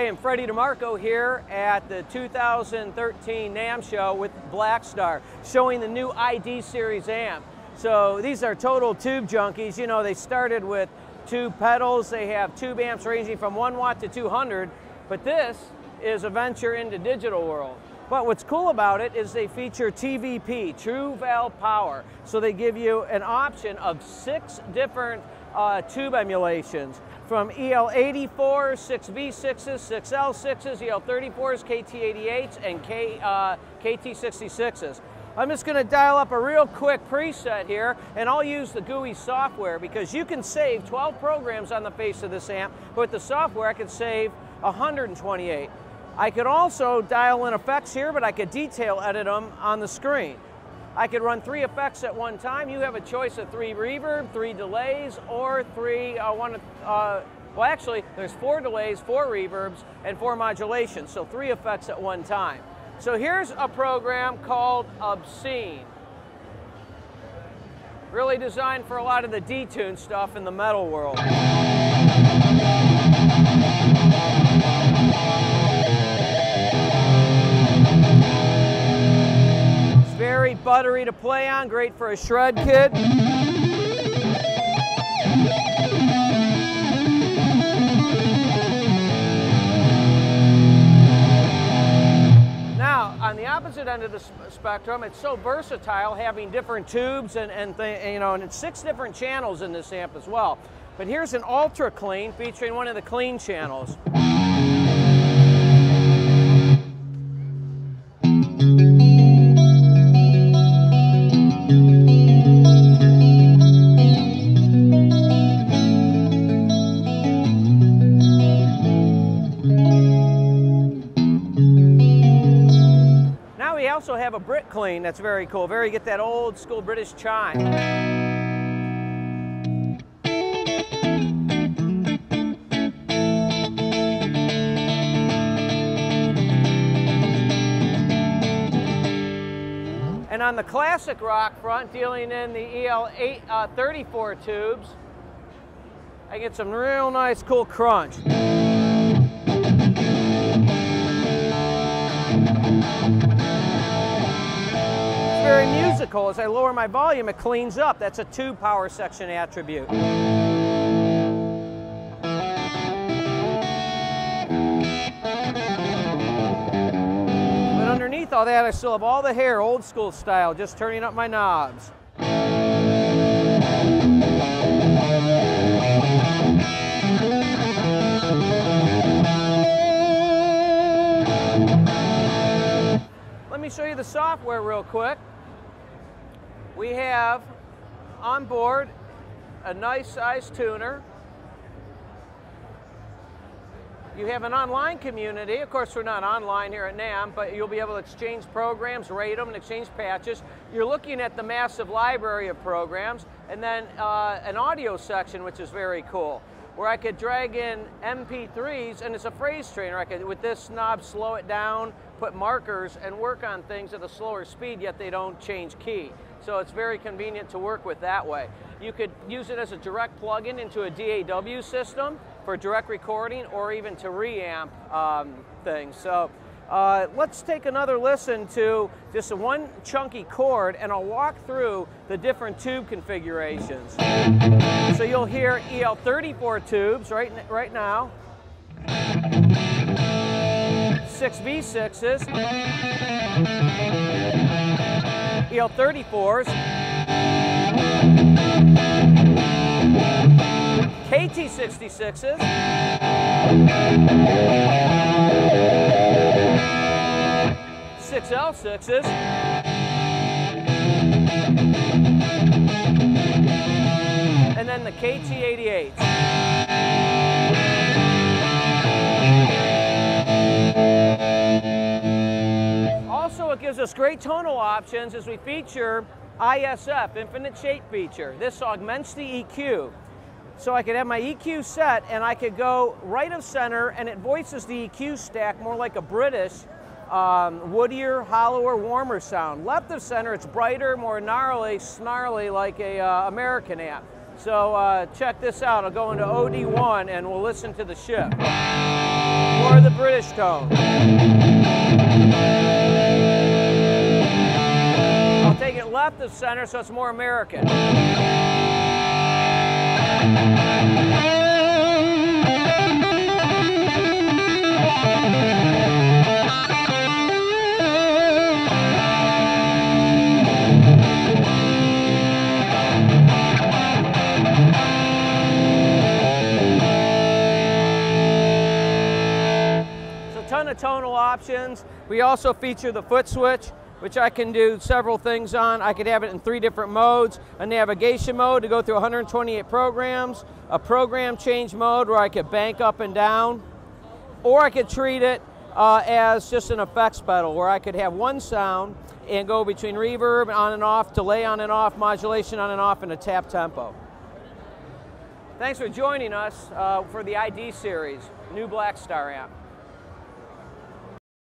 Hi, I'm Freddie DeMarco here at the 2013 Namm show with BlackStar, showing the new ID series amp. So these are total tube junkies. You know, they started with tube pedals. They have tube amps ranging from 1 watt to 200, but this is a venture into digital world. But what's cool about it is they feature TVP, True Valve Power. So they give you an option of 6 different tube emulations, from EL84s, 6V6s, 6L6s, EL34s, KT88s, and KT66s. I'm just going to dial up a real quick preset here, and I'll use the GUI software because you can save 12 programs on the face of this amp, but with the software I could save 128. I could also dial in effects here, but I could detail edit them on the screen. I could run 3 effects at one time. You have a choice of 3 reverb, 3 delays, or 3, well actually, there's 4 delays, 4 reverbs, and 4 modulations, so 3 effects at one time. So here's a program called Obscene. Really designed for a lot of the detuned stuff in the metal world. Very buttery to play on, great for a shred kit. Now, on the opposite end of the spectrum, it's so versatile, having different tubes and it's 6 different channels in this amp as well. But here's an ultra clean featuring one of the clean channels. We also have a Brit clean that's very cool. Get that old school British chime. And on the classic rock front, dealing in the EL34 tubes, I get some real nice cool crunch. Very musical. As I lower my volume, it cleans up. That's a tube power section attribute. But underneath all that, I still have all the hair, old school style, just turning up my knobs. Let me show you the software real quick. We have on board a nice size tuner. You have an online community. Of course, we're not online here at Namm, but you'll be able to exchange programs, rate them, and exchange patches. You're looking at the massive library of programs, and then an audio section, which is very cool, where I could drag in MP3s, and it's a phrase trainer. I could, with this knob, slow it down, put markers, and work on things at a slower speed, yet they don't change key. So it's very convenient to work with that way. You could use it as a direct plug-in into a DAW system for direct recording, or even to reamp things. So let's take another listen to just one chunky chord, and I'll walk through the different tube configurations. So you'll hear EL34 tubes right now, 6V6s, EL34s, KT66s, six L6s, and then the KT88s. Also, it gives us great tonal options as we feature ISF, Infinite Shape Feature. This augments the EQ. So I could have my EQ set, and I could go right of center, and it voices the EQ stack more like a British, woodier, hollower, warmer sound. Left of center, it's brighter, more gnarly, snarly, like a American amp. So check this out. I'll go into OD1, and we'll listen to the shift. More of the British. British tone. I'll take it left of center so it's more American. Ton of tonal options. We also feature the foot switch, which I can do several things on. I could have it in 3 different modes: a navigation mode to go through 128 programs, a program change mode where I could bank up and down, or I could treat it as just an effects pedal where I could have one sound and go between reverb on and off, delay on and off, modulation on and off, and a tap tempo. Thanks for joining us for the ID series, new BlackStar amp.